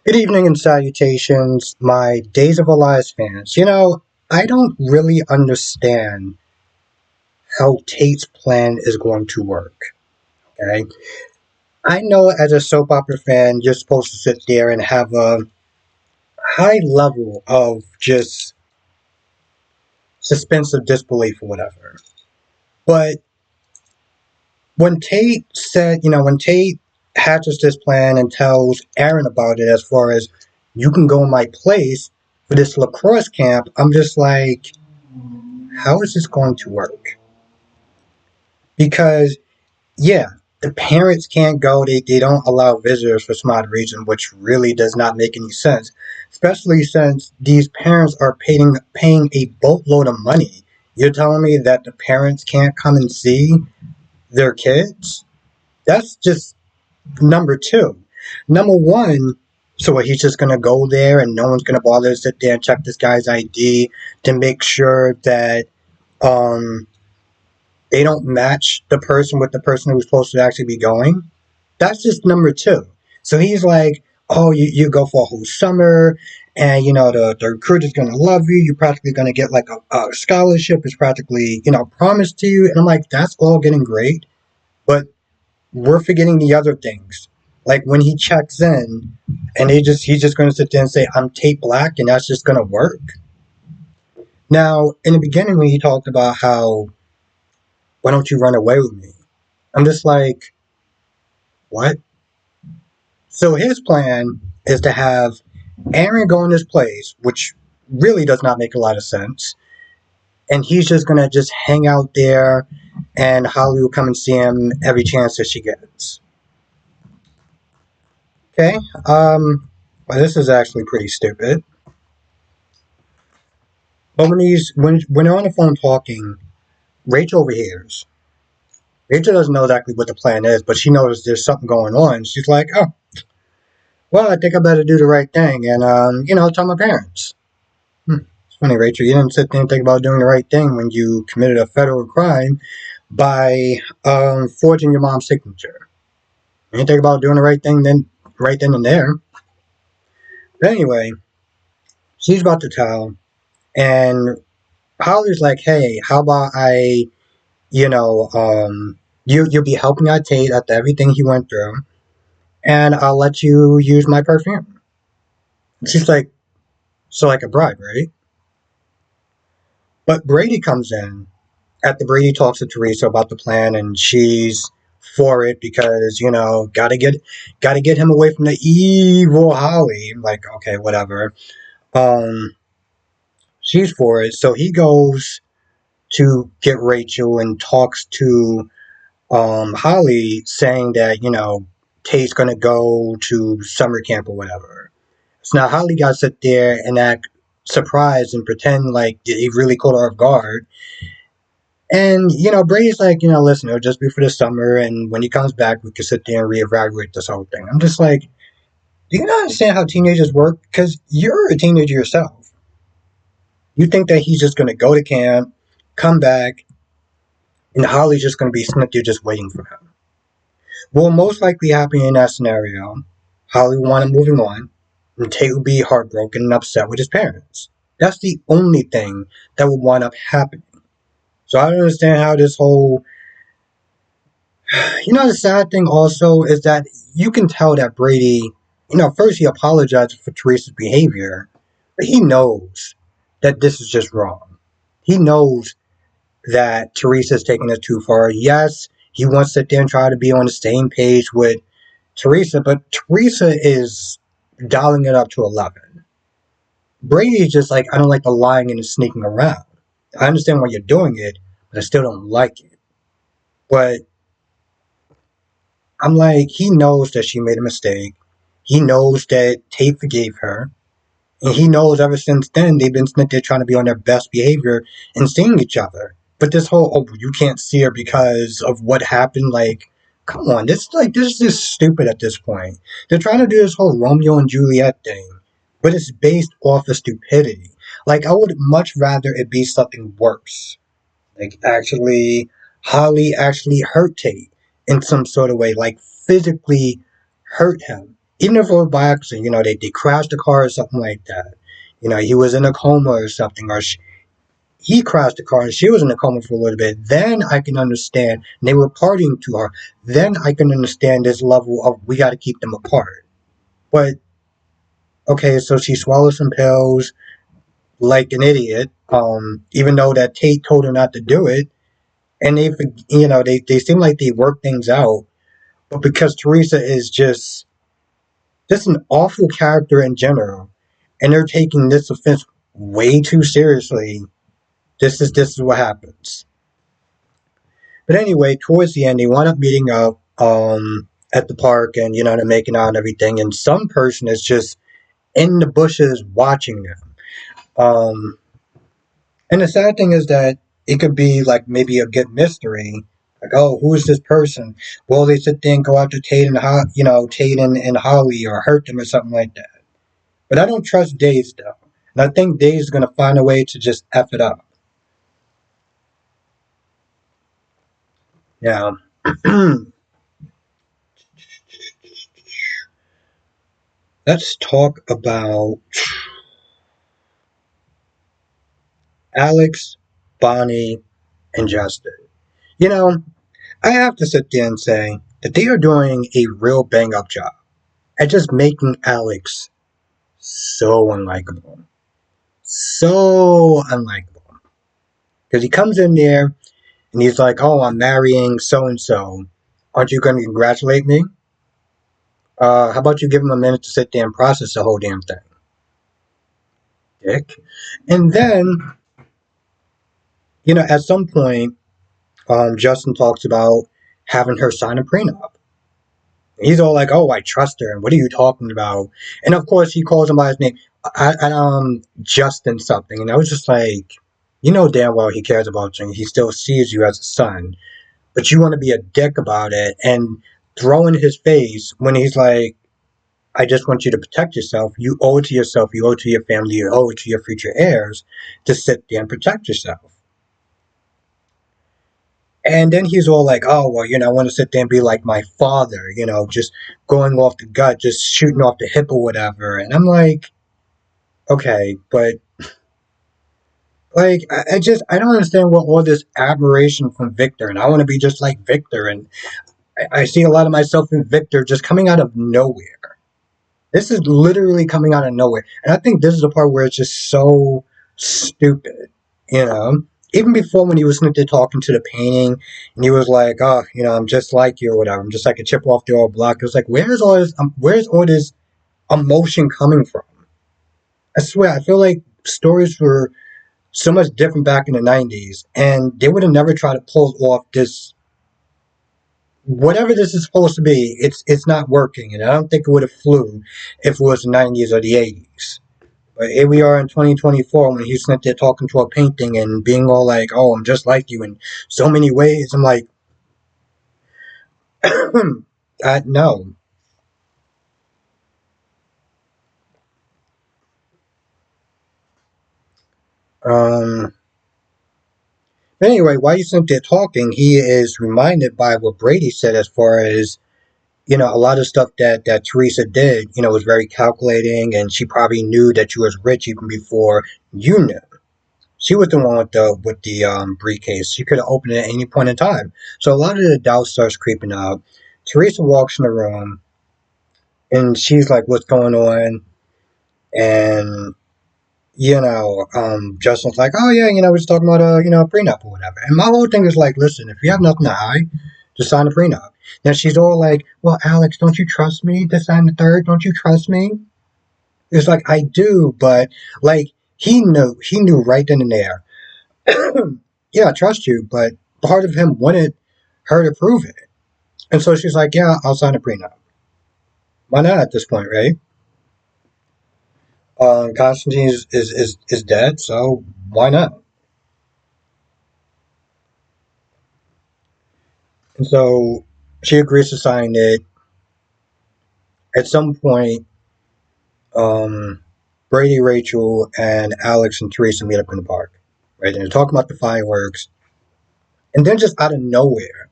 Good evening and salutations, my Days of Our Lives fans. I don't really understand how Tate's plan is going to work. Okay, I know as a soap opera fan, you're supposed to sit there and have a high level of just suspense of disbelief or whatever. But when Tate hatches this plan and tells Aaron about it, as far as you can go in my place for this lacrosse camp, I'm just like, how is this going to work? Because, yeah, the parents can't go. They don't allow visitors for some odd reason, which really does not make any sense, especially since these parents are paying a boatload of money. You're telling me that the parents can't come and see their kids? That's just number two. Number one, so he's just gonna go there and no one's gonna bother to sit there and check this guy's ID to make sure that um they don't match the person with the person who's supposed to actually be going. That's just number two. So he's like, oh, you go for a whole summer, and the recruiter's gonna love you. You're practically gonna get like a scholarship. It's practically promised to you. And I'm like, that's all getting great, but we're forgetting the other things. Like when he checks in, and he's just gonna sit there and say, I'm Tate Black, and that's just gonna work. Now, in the beginning, when he talked about how, why don't you run away with me? I'm just like, what? So his plan is to have Aaron go in his place, which really does not make a lot of sense. And he's just gonna just hang out there, and Holly will come and see him every chance that she gets. Okay. Well, this is actually pretty stupid. But when they're on the phone talking, Rachel overhears. Rachel doesn't know exactly what the plan is, but she knows there's something going on. She's like, oh, well, I think I better do the right thing and tell my parents. It's funny, Rachel, you didn't sit there and think about doing the right thing when you committed a federal crime by forging your mom's signature. You didn't think about doing the right then and there. But anyway, she's about to tell, and Holly's like, hey, how about you know, you'll be helping out Tate after everything he went through, and I'll let you use my perfume. She's like, so like a bribe, right? But Brady comes in after Brady talks to Teresa about the plan, and she's for it because gotta get him away from the evil Holly. I'm like, okay, whatever. Um, she's for it, so he goes to get Rachel and talks to Holly, saying that Tate's gonna go to summer camp or whatever. So now Holly got to sit there and act surprised and pretend like he really caught her off guard. And Brady's like, listen, it'll just be for the summer, and when he comes back, we can sit there and reevaluate this whole thing. I'm just like, do you not understand how teenagers work? Because you're a teenager yourself. You think that he's just gonna go to camp, come back, and Holly's just gonna be sitting there just waiting for him. What will most likely happen in that scenario, Holly will want him moving on, and Tate will be heartbroken and upset with his parents. That's the only thing that will wind up happening. So I don't understand how this whole. The sad thing also is that you can tell that Brady, first he apologized for Teresa's behavior, but he knows that this is just wrong. He knows that Teresa's taking it too far. Yes, he wants to sit there and try to be on the same page with Teresa, but Teresa is dialing it up to 11. Brady is just like, I don't like the lying and the sneaking around. I understand why you're doing it, but I still don't like it. But I'm like, he knows that she made a mistake. He knows that Tate forgave her. And he knows ever since then they've been sitting there trying to be on their best behavior and seeing each other. But this whole, oh, you can't see her because of what happened, like, come on, this is just stupid at this point. They're trying to do this whole Romeo and Juliet thing, but it's based off of stupidity. Like, I would much rather it be something worse. Like, actually, Holly actually hurt Tate in some sort of way, like physically hurt him. Even if it was by accident, they crashed the car or something like that. He was in a coma or something, or he crashed the car and she was in a coma for a little bit. Then I can understand. And they were partying too hard. Then I can understand this level of we got to keep them apart. But okay, so she swallowed some pills like an idiot, even though that Tate told her not to do it. And they seem like they work things out. But because Teresa is just an awful character in general, and they're taking this offense way too seriously. This is what happens. But anyway, towards the end, they wind up meeting up at the park, and they're making out and everything. And some person is just in the bushes watching them. Um, and the sad thing is that it could be like maybe a good mystery. Like, oh, who is this person? Well, they sit there and go after Tate and Tate and Holly, or hurt them or something like that. But I don't trust Days though, and I think Days is gonna find a way to just f it up. Yeah. Let's talk about Alex, Bonnie, and Justin. You know, I have to sit there and say that they are doing a real bang up job at just making Alex so unlikable. So unlikable. Because he comes in there and he's like, oh, I'm marrying so and so. Aren't you going to congratulate me? How about you give him a minute to sit there and process the whole damn thing, dick? And then, at some point, Justin talks about having her sign a prenup. He's all like, "Oh, I trust her," and what are you talking about? And of course, he calls him by his name, Justin something. And I was just like, damn well he cares about you. He still sees you as a son, but you want to be a dick about it and throw in his face when he's like, "I just want you to protect yourself. You owe it to yourself. You owe it to your family. You owe it to your future heirs to sit there and protect yourself." And then he's all like, oh, well, I want to sit there and be like my father, just going off the gut, just shooting off the hip or whatever. And I'm like, okay, but like, I don't understand what all this admiration from Victor. And I want to be just like Victor. And I see a lot of myself in Victor just coming out of nowhere. This is literally coming out of nowhere. And I think this is the part where it's just so stupid, you know? Even before when he was there talking to the painting and he was like, oh, I'm just like you or whatever. I'm just like a chip off the old block. It was like, where's all this emotion coming from? I swear, I feel like stories were so much different back in the 90s and they would have never tried to pull off this whatever this is supposed to be, it's not working, and I don't think it would have flew if it was the 90s or the 80s. But here we are in 2024 when he's sitting there talking to a painting and being all like, "Oh, I'm just like you in so many ways." I'm like, no. Um. But anyway, while he's sitting there talking, he is reminded by what Brady said as far as a lot of stuff that Teresa did, was very calculating, and she probably knew that you was rich even before you knew. She was the one with the briefcase. She could have opened it at any point in time. So a lot of the doubt starts creeping up. Teresa walks in the room, and she's like, "What's going on?" And Justin's like, "Oh yeah, we're just talking about a prenup or whatever." And my whole thing is like, "Listen, if you have nothing to hide, just sign a prenup." Then she's all like, "Well, Alex, don't you trust me to sign the third? Don't you trust me?" It's like I do, but like he knew right then and there. Yeah, I trust you, but part of him wanted her to prove it. And so she's like, yeah, I'll sign a prenup. Why not at this point, right? Constantine is dead, so why not? And so she agrees to sign it. At some point, um, Brady, Rachel, and Alex and Teresa meet up in the park, right? And they're talking about the fireworks. And then just out of nowhere,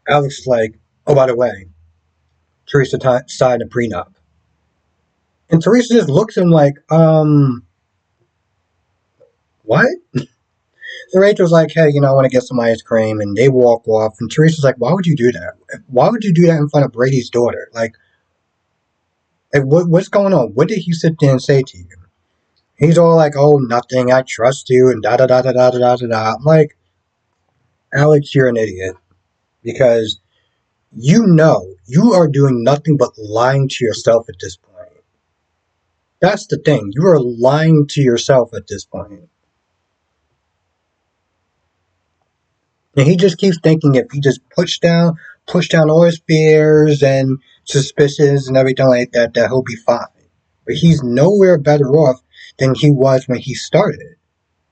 Alex is like, oh, by the way, Teresa signed a prenup. And Teresa just looks at him like, what? So Rachel's like, hey, I want to get some ice cream, and they walk off. And Teresa's like, why would you do that? Why would you do that in front of Brady's daughter? Like what's going on? What did he sit there and say to you? He's all like, oh, nothing, I trust you, and da da da da da da da da. I'm like, Alex, you're an idiot. Because you are doing nothing but lying to yourself at this point. That's the thing. You are lying to yourself at this point. And he just keeps thinking if he just push down all his fears and suspicions and everything like that, that he'll be fine. But he's nowhere better off than he was when he started.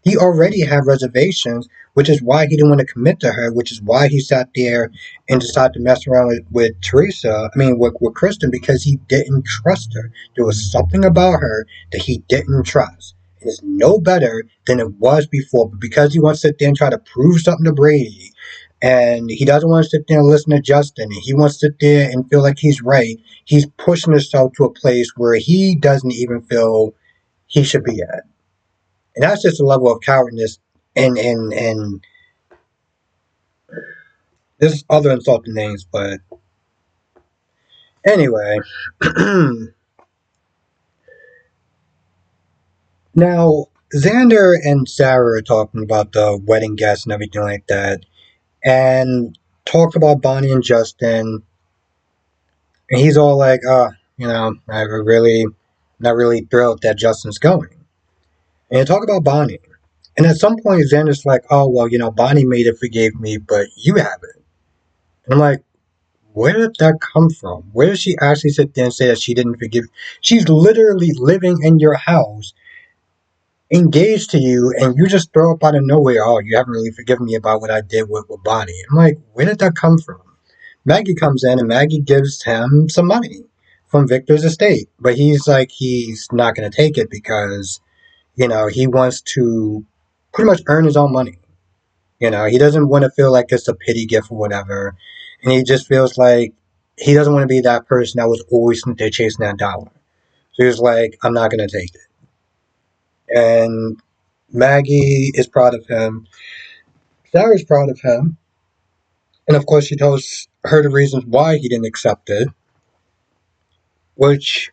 He already had reservations, which is why he didn't want to commit to her, which is why he sat there and decided to mess around with Teresa, with Kristen, because he didn't trust her. There was something about her that he didn't trust. It's no better than it was before, but because he wants to sit there and try to prove something to Brady, and he doesn't want to sit there and listen to Justin, and he wants to sit there and feel like he's right, he's pushing himself to a place where he doesn't even feel he should be at. And that's just a level of cowardness and there's other insulting names, but anyway. Now, Xander and Sarah are talking about the wedding guests and everything like that, and talk about Bonnie and Justin, and he's all like, I really, not really thrilled that Justin's going. And they talk about Bonnie. And at some point, Xander's like, oh, well, Bonnie made it, forgave me, but you haven't. And I'm like, where did that come from? Where did she actually sit there and say that she didn't forgive? She's literally living in your house, engaged to you, and you just throw up out of nowhere, oh, you haven't really forgiven me about what I did with Bonnie. I'm like, where did that come from? Maggie comes in and Maggie gives him some money from Victor's estate. But he's like, he's not going to take it because, he wants to pretty much earn his own money. He doesn't want to feel like it's a pity gift or whatever. And he just feels like he doesn't want to be that person that was always there chasing that dollar. So he's like, I'm not going to take it. And Maggie is proud of him. Sarah's proud of him. And of course, she tells her the reasons why he didn't accept it. Which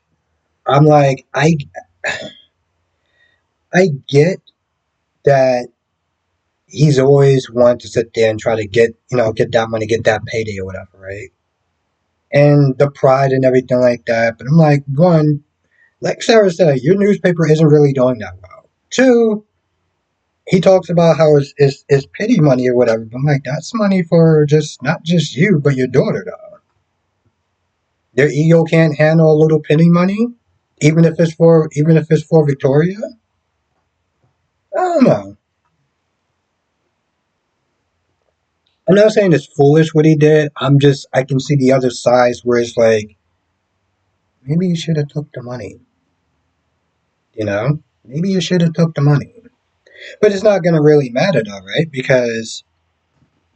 I'm like, I get that he's always wanted to sit there and try to get that money, get that payday or whatever, right? And the pride and everything like that. But I'm like, one, like Sarah said, your newspaper isn't really doing that well. Two, he talks about how it's pity money or whatever. But I'm like, that's money for just not just you, but your daughter, though. Their ego can't handle a little pity money, even if it's for Victoria. I don't know. I'm not saying it's foolish what he did. I can see the other sides where it's like, maybe you should have took the money. Maybe you should have took the money. But it's not going to really matter though, right? Because,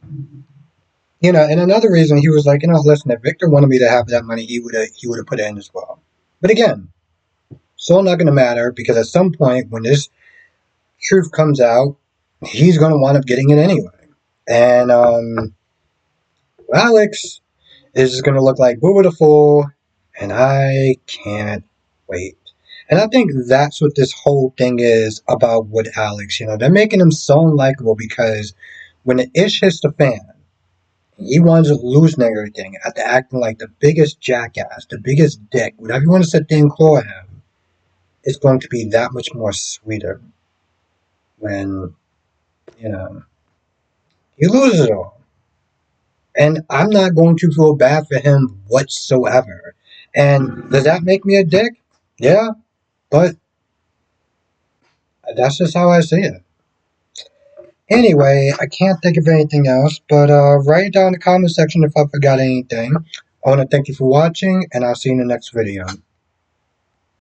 and another reason he was like, listen, if Victor wanted me to have that money, he would have put it in as well. But again, still not going to matter because at some point when this truth comes out, he's going to wind up getting it anyway. And Alex is going to look like Boo the Fool, and I can't wait. And I think that's what this whole thing is about with Alex. They're making him so unlikable because when the ish hits the fan, he winds up losing everything after acting like the biggest jackass, the biggest dick. Whatever you want to sit there and call him, it's going to be that much more sweeter when, he loses it all. And I'm not going to feel bad for him whatsoever. And does that make me a dick? Yeah, but that's just how I see it. Anyway, I can't think of anything else, but write it down in the comment section if I forgot anything. I want to thank you for watching, and I'll see you in the next video.